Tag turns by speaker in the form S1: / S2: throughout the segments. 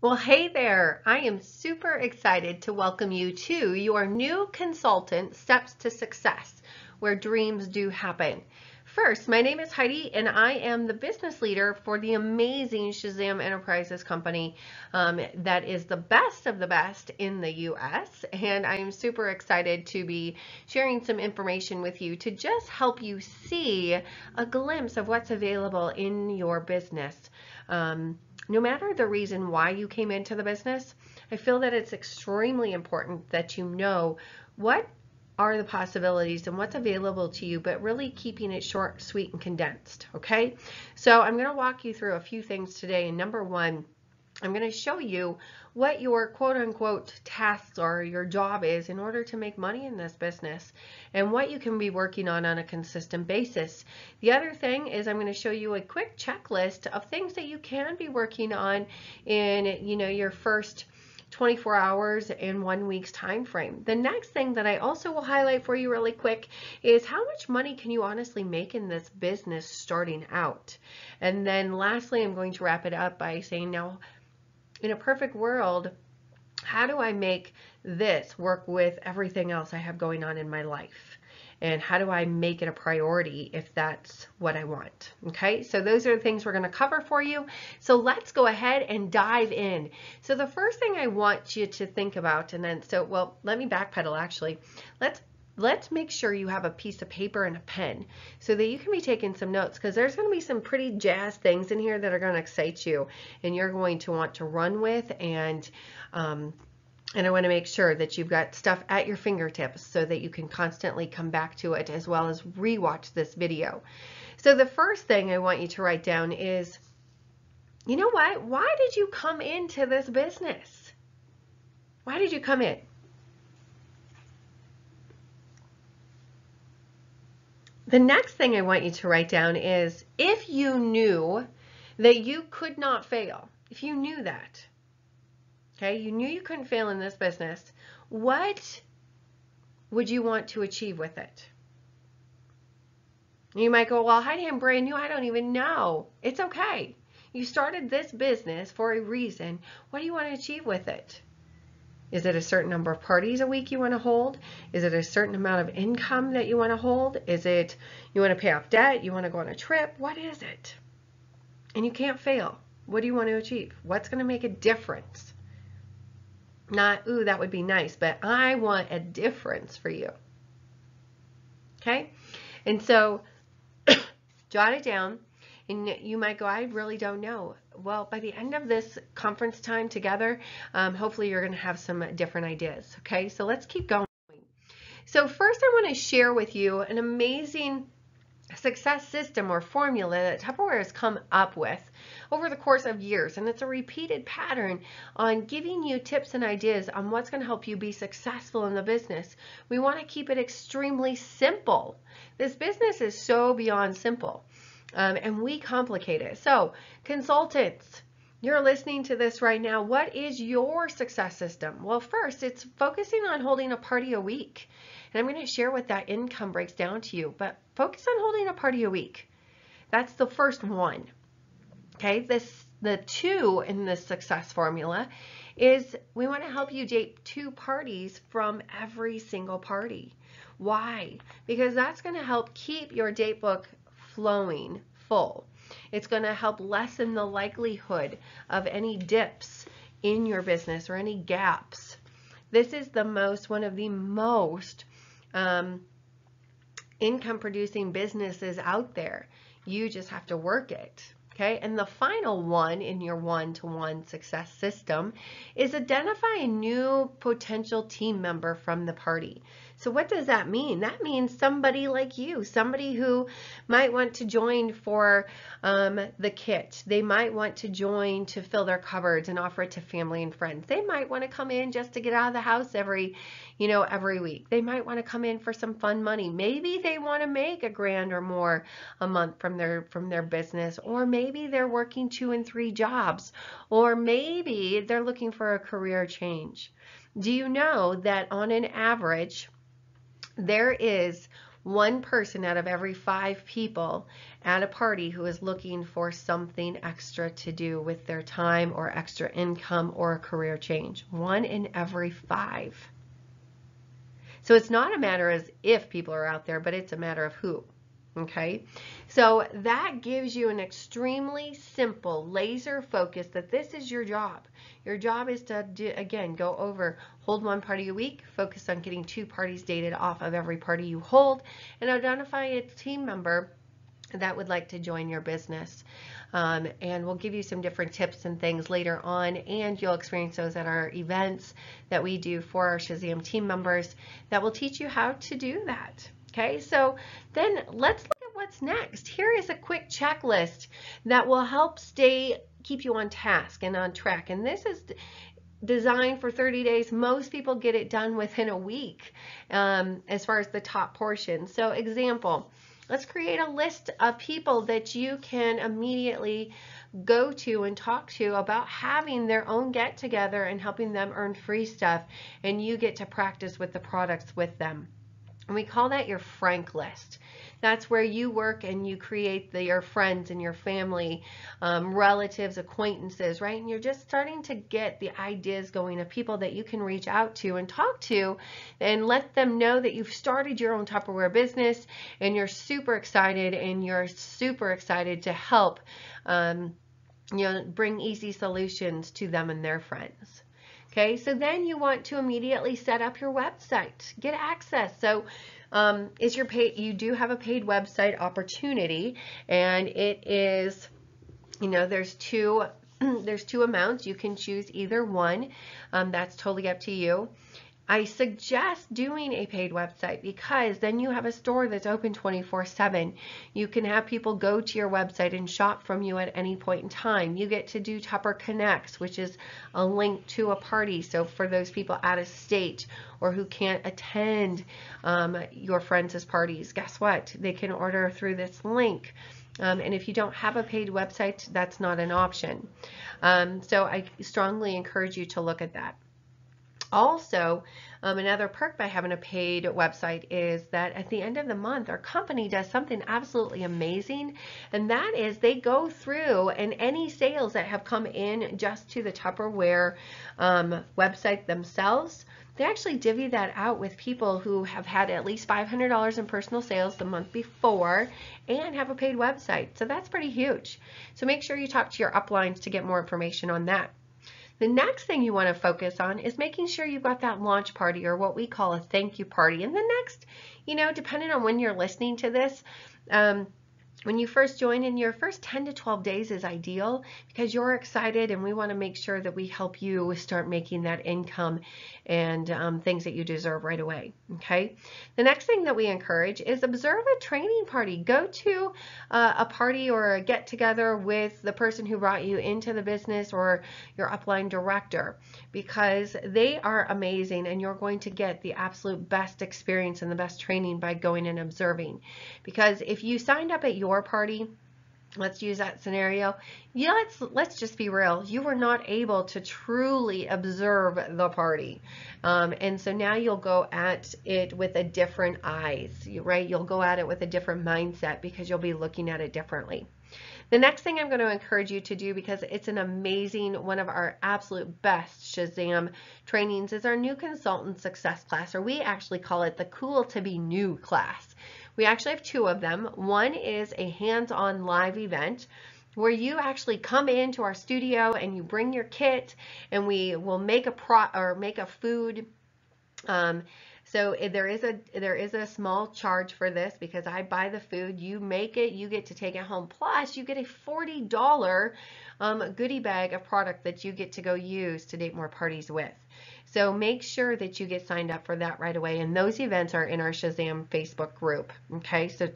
S1: Well, hey there. I am super excited to welcome you to your new consultant, Steps to Success, where dreams do happen. First, my name is Heidi, and I am the business leader for the amazing Shazam Enterprises company that is the best of the best in the U.S. And I am super excited to be sharing some information with you to just help you see a glimpse of what's available in your business. No matter the reason why you came into the business, I feel that it's extremely important that you know what are the possibilities and what's available to you, but really keeping it short, sweet, and condensed, okay? So I'm going to walk you through a few things today. And number one, I'm going to show you what your quote unquote tasks or your job is in order to make money in this business and what you can be working on a consistent basis. The other thing is I'm going to show you a quick checklist of things that you can be working on in your first 24 hours in 1 week's time frame. The next thing that I also will highlight for you really quick is how much money can you honestly make in this business starting out. And then lastly, I'm going to wrap it up by saying, now in a perfect world, how do I make this work with everything else I have going on in my life? And how do I make it a priority if that's what I want? Okay, so those are the things we're going to cover for you. So let's go ahead and dive in. So the first thing I want you to think about, and then, let me backpedal actually. Let's make sure you have a piece of paper and a pen so that you can be taking some notes, because there's going to be some pretty jazz things in here that are going to excite you and you're going to want to run with, and I want to make sure that you've got stuff at your fingertips so that you can constantly come back to it as well as rewatch this video. So the first thing I want you to write down is, you know what? Why did you come into this business? Why did you come in? The next thing I want you to write down is, if you knew that you could not fail, if you knew that, okay, you knew you couldn't fail in this business, what would you want to achieve with it? You might go, well, Heidi, I'm brand new. I don't even know. It's okay. You started this business for a reason. What do you want to achieve with it? Is it a certain number of parties a week you want to hold? Is it a certain amount of income that you want to hold? Is it you want to pay off debt? You want to go on a trip? What is it? And you can't fail. What do you want to achieve? What's going to make a difference? Not, ooh, that would be nice, but I want a difference for you. Okay? And so jot it down. And you might go, I really don't know. Well, by the end of this conference time together, hopefully you're going to have some different ideas. Okay, so let's keep going. So first I want to share with you an amazing success system or formula that Tupperware has come up with over the course of years. And it's a repeated pattern on giving you tips and ideas on what's going to help you be successful in the business. We want to keep it extremely simple. This business is so beyond simple. And we complicate it. So consultants, you're listening to this right now. What is your success system? Well, first, it's focusing on holding a party a week. And I'm going to share what that income breaks down to you. But focus on holding a party a week. That's the first one. Okay, the two in this success formula is we want to help you date 2 parties from every single party. Why? Because that's going to help keep your date book flowing full. It's going to help lessen the likelihood of any dips in your business or any gaps. This is one of the most income producing businesses out there. You just have to work it. Okay, and the final one in your one-to-one success system is identify a new potential team member from the party. So what does that mean? That means somebody like you, somebody who might want to join for the kit. They might want to join to fill their cupboards and offer it to family and friends. They might want to come in just to get out of the house every week. They might want to come in for some fun money. Maybe they want to make $1,000 or more a month from their business, or maybe they're working 2 and 3 jobs, or maybe they're looking for a career change. Do you know that on an average, there is one person out of every 5 people at a party who is looking for something extra to do with their time or extra income or a career change. 1 in every 5. So it's not a matter as if people are out there, but it's a matter of who. Okay, so that gives you an extremely simple laser focus that this is your job. Your job is to, again, go over, hold 1 party a week, focus on getting 2 parties dated off of every party you hold, and identify a team member that would like to join your business. And we'll give you some different tips and things later on, and you'll experience those at our events that we do for our Shazam team members that will teach you how to do that. Okay, so then let's look at what's next. Here is a quick checklist that will help keep you on task and on track. And this is designed for 30 days. Most people get it done within a week as far as the top portion. So example, let's create a list of people that you can immediately go to and talk to about having their own get together and helping them earn free stuff, and you get to practice with the products with them. And we call that your Frank list. That's where you work and you create your friends and your family, relatives, acquaintances, right? And you're just starting to get the ideas going of people that you can reach out to and talk to and let them know that you've started your own Tupperware business and you're super excited to help bring easy solutions to them and their friends. Okay, so then you want to immediately set up your website, get access. So you do have a paid website opportunity, and it is, there's two amounts. You can choose either one. That's totally up to you. I suggest doing a paid website because then you have a store that's open 24/7. You can have people go to your website and shop from you at any point in time. You get to do Tupper Connects, which is a link to a party. So for those people out of state or who can't attend your friends' parties, guess what? They can order through this link. And if you don't have a paid website, that's not an option. So I strongly encourage you to look at that. Also, another perk by having a paid website is that at the end of the month, our company does something absolutely amazing, and that is they go through and any sales that have come in just to the Tupperware website themselves, they actually divvy that out with people who have had at least $500 in personal sales the month before and have a paid website. So that's pretty huge. So make sure you talk to your uplines to get more information on that. The next thing you want to focus on is making sure you've got that launch party, or what we call a thank you party. And the next, depending on when you're listening to this, when you first join in, your first 10 to 12 days is ideal because you're excited, and we want to make sure that we help you start making that income and things that you deserve right away. Okay. The next thing that we encourage is observe a training party. Go to a party or a get together with the person who brought you into the business or your upline director, because they are amazing and you're going to get the absolute best experience and the best training by going and observing. Because if you signed up at your party, let's use that scenario. Yeah, let's just be real. You were not able to truly observe the party. And so now you'll go at it with a different eyes, right? You'll go at it with a different mindset because you'll be looking at it differently. The next thing I'm going to encourage you to do, because it's an amazing, one of our absolute best Shazam trainings, is our new consultant success class, or we actually call it the Cool to Be New class. We actually have 2 of them. One is a hands-on live event where you actually come into our studio and you bring your kit, and we will make a food. So there is a small charge for this because I buy the food, you make it, you get to take it home. Plus, you get a $40 goodie bag of product that you get to go use to date more parties with. So make sure that you get signed up for that right away. And those events are in our Shazam Facebook group. Okay, so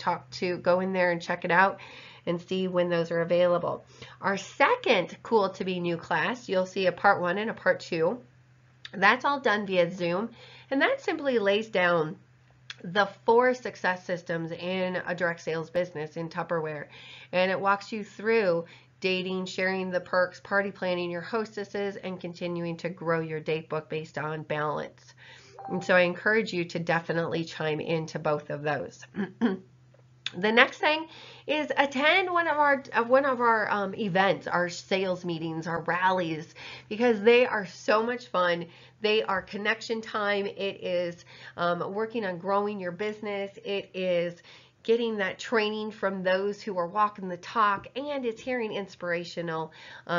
S1: go in there and check it out and see when those are available. Our second Cool to Be New class, you'll see a part 1 and a part 2. That's all done via Zoom. And that simply lays down the 4 success systems in a direct sales business in Tupperware. And it walks you through dating, sharing the perks, party planning your hostesses, and continuing to grow your date book based on balance. And so I encourage you to definitely chime into both of those. The next thing is attend one of our events, our sales meetings, our rallies, because they are so much fun. They are connection time. It is working on growing your business. It is getting that training from those who are walking the talk, and it's hearing inspirational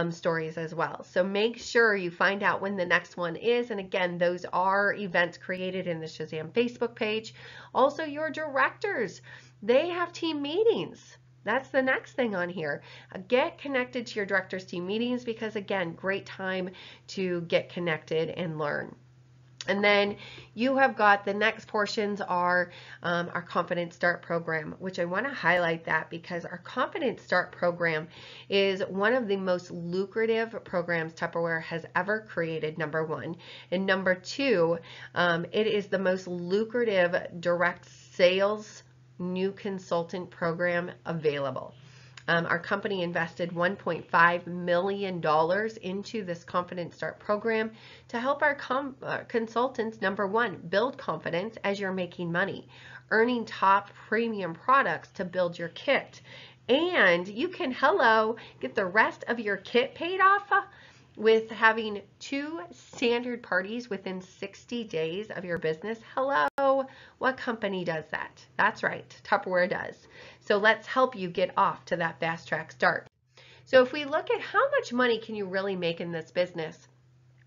S1: stories as well. So make sure you find out when the next one is. And again, those are events created in the Shazam Facebook page. Also, your directors, they have team meetings. That's the next thing on here. Get connected to your director's team meetings because, again, great time to get connected and learn. And then you have got the next portions are our Confident Start program, which I want to highlight that because our Confident Start program is one of the most lucrative programs Tupperware has ever created, number one. And number two, it is the most lucrative direct sales new consultant program available. Our company invested $1.5 million into this Confident Start program to help our consultants, number one, build confidence as you're making money, earning top premium products to build your kit. And you can, get the rest of your kit paid off with having 2 standard parties within 60 days of your business. Hello, what company does that? That's right, Tupperware does. So let's help you get off to that fast track start. So if we look at how much money can you really make in this business,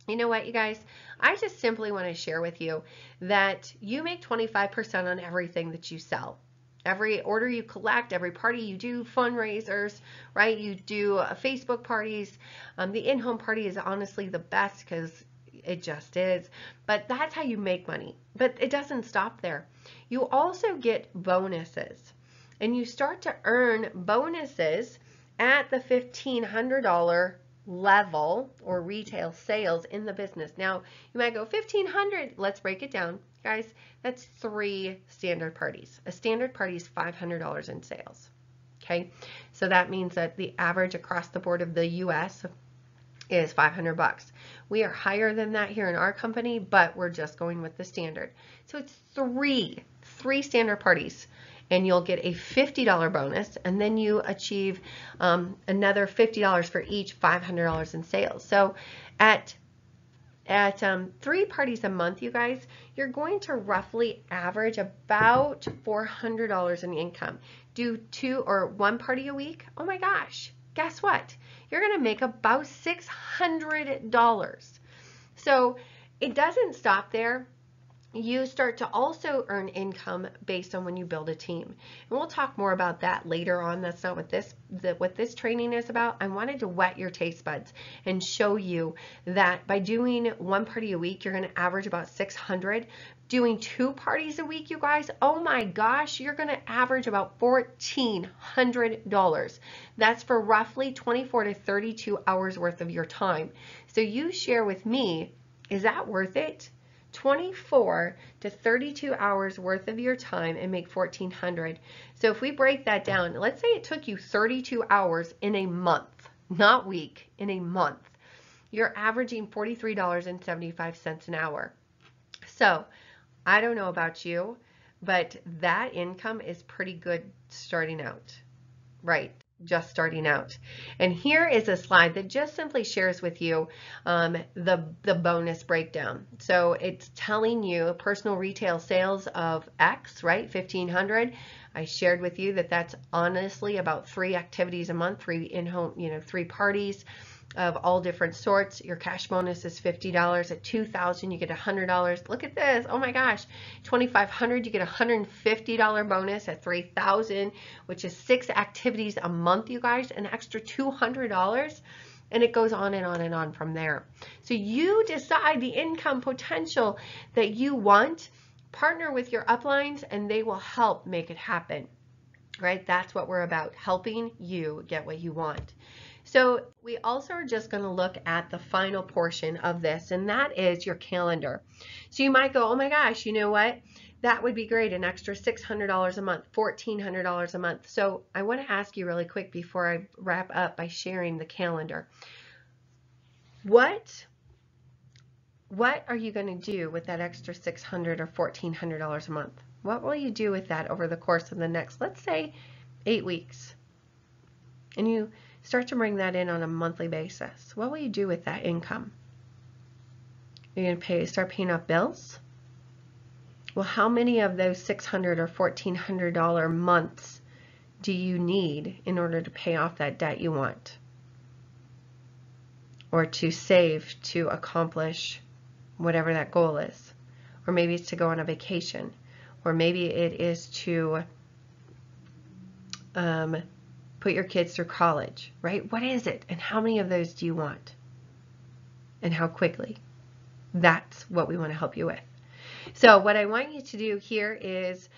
S1: you know what, you guys, I just simply want to share with you that you make 25% on everything that you sell. Every order you collect, every party you do, fundraisers, right? You do Facebook parties. The in-home party is honestly the best because it just is. But that's how you make money. But it doesn't stop there. You also get bonuses. And you start to earn bonuses at the $1,500 level or retail sales in the business. Now, you might go, $1,500, let's break it down. Guys, that's 3 standard parties. A standard party is $500 in sales. Okay, so that means that the average across the board of the US is $500. We are higher than that here in our company, but we're just going with the standard. So it's three standard parties, and you'll get a $50 bonus, and then you achieve another $50 for each $500 in sales. So at 3 parties a month, you guys, you're going to roughly average about $400 in income. Do 2 or 1 party a week? Oh my gosh, guess what? You're going to make about $600. So it doesn't stop there. You start to also earn income based on when you build a team. And we'll talk more about that later on. That's not what this training is about. I wanted to whet your taste buds and show you that by doing 1 party a week, you're going to average about $600. Doing 2 parties a week, you guys, oh my gosh, you're going to average about $1,400. That's for roughly 24 to 32 hours worth of your time. So you share with me, is that worth it? 24 to 32 hours worth of your time and make $1,400. So if we break that down, let's say it took you 32 hours in a month, not week, in a month. You're averaging $43.75 an hour. So I don't know about you, but that income is pretty good starting out, right? Just starting out. And here is a slide that just simply shares with you the bonus breakdown. So it's telling you personal retail sales of X, right? 1,500. I shared with you that that's honestly about 3 activities a month, 3 in-home, 3 parties of all different sorts. Your cash bonus is $50. At $2,000, you get $100. Look at this. Oh my gosh. $2,500, you get a $150 bonus. At $3,000, which is 6 activities a month, you guys, an extra $200. And it goes on and on and on from there. So you decide the income potential that you want. Partner with your uplines, and they will help make it happen. Right? That's what we're about, helping you get what you want. So we also are just going to look at the final portion of this, and that is your calendar. So you might go, oh my gosh, you know what? That would be great, an extra $600 a month, $1,400 a month. So I want to ask you really quick before I wrap up by sharing the calendar. What what are you going to do with that extra $600 or $1,400 a month? What will you do with that over the course of the next, let's say, 8 weeks? And you start to bring that in on a monthly basis. What will you do with that income? You're going to start paying off bills? Well, how many of those $600 or $1,400 months do you need in order to pay off that debt you want? Or to save to accomplish whatever that goal is? Or maybe it's to go on a vacation. Or maybe it is to put your kids through college, right? What is it? And how many of those do you want? And how quickly? That's what we want to help you with. So what I want you to do here is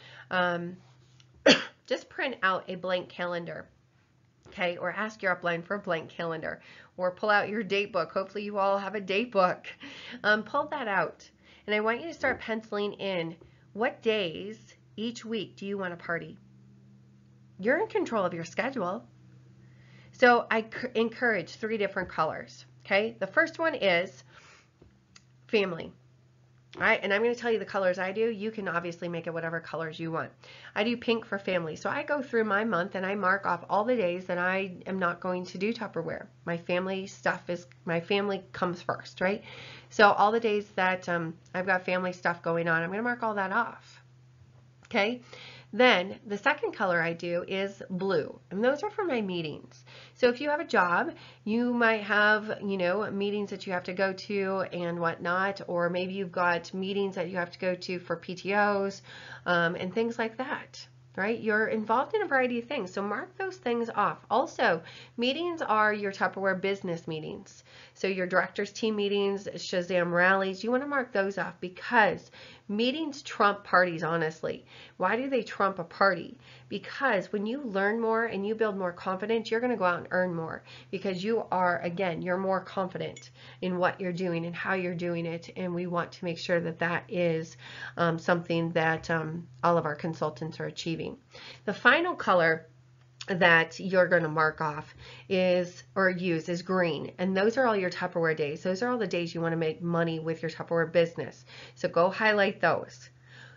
S1: just print out a blank calendar, okay? Or ask your upline for a blank calendar, or pull out your date book. Hopefully you all have a date book. Pull that out. And I want you to start penciling in what days each week do you want to party. You're in control of your schedule. So I encourage 3 different colors, okay? The first one is family. All right, and I'm going to tell you the colors I do. You can obviously make it whatever colors you want. I do pink for family. So I go through my month and I mark off all the days that I am not going to do Tupperware. My family comes first, right? So all the days that I've got family stuff going on, I'm going to mark all that off. Okay. Then the second color I do is blue, and those are for my meetings. So if you have a job, you might have, meetings that you have to go to and whatnot, or maybe you've got meetings that you have to go to for PTOs and things like that, right? You're involved in a variety of things, so mark those things off. Also, meetings are your Tupperware business meetings. So your director's team meetings, Shazam rallies, you want to mark those off because meetings trump parties, honestly. Why do they trump a party? Because when you learn more and you build more confidence, you're going to go out and earn more because you are, again, you're more confident in what you're doing and how you're doing it. And we want to make sure that that is something that all of our consultants are achieving. The final color that you're going to mark off is green, and those are all your Tupperware days. Those are all the days you want to make money with your Tupperware business, so go highlight those.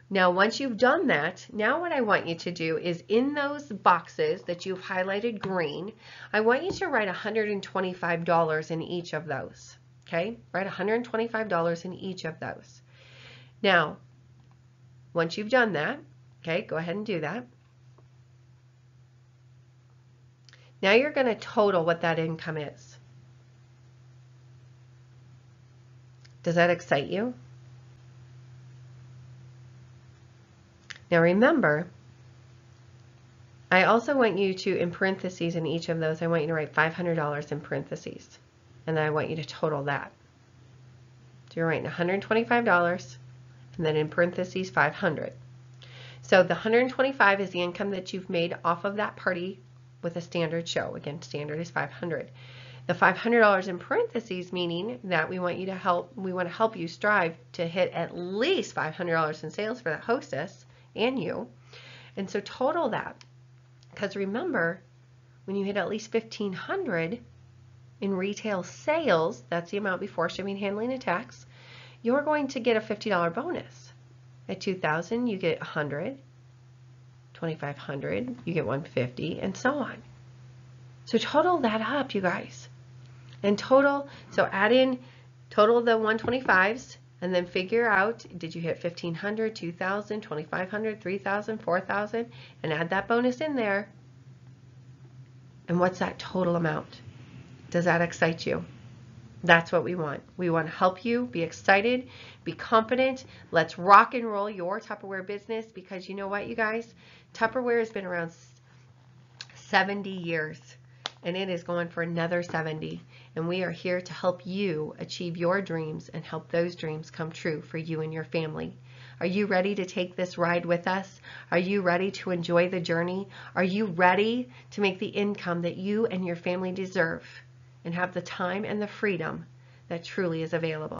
S1: Now once you've done that, now what I want you to do is in those boxes that you've highlighted green, I want you to write $125 in each of those. Okay, write $125 in each of those. Now once you've done that, okay, go ahead and do that. Now you're going to total what that income is. Does that excite you? Now remember, I also want you to, in parentheses in each of those, I want you to write $500 in parentheses. And then I want you to total that. So you're writing $125 and then in parentheses 500. So the 125 is the income that you've made off of that party with a standard show. Again, standard is 500. The $500 in parentheses meaning that we want to help you strive to hit at least $500 in sales for that hostess and you. And so total that, because remember, when you hit at least $1,500 in retail sales, that's the amount before shipping, handling, and tax, you're going to get a $50 bonus. At $2,000, you get $100. $2,500, you get $150, and so on. So total that up, you guys. And total, so add in total the 125s, and then figure out, did you hit $1,500, $2,000, $2,500, $3,000, $4,000, and add that bonus in there. And what's that total amount? Does that excite you? That's what we want. We want to help you be excited, be confident. Let's rock and roll your Tupperware business, because you know what, you guys? Tupperware has been around 70 years, and it is going for another 70. And we are here to help you achieve your dreams and help those dreams come true for you and your family. Are you ready to take this ride with us? Are you ready to enjoy the journey? Are you ready to make the income that you and your family deserve and have the time and the freedom that truly is available?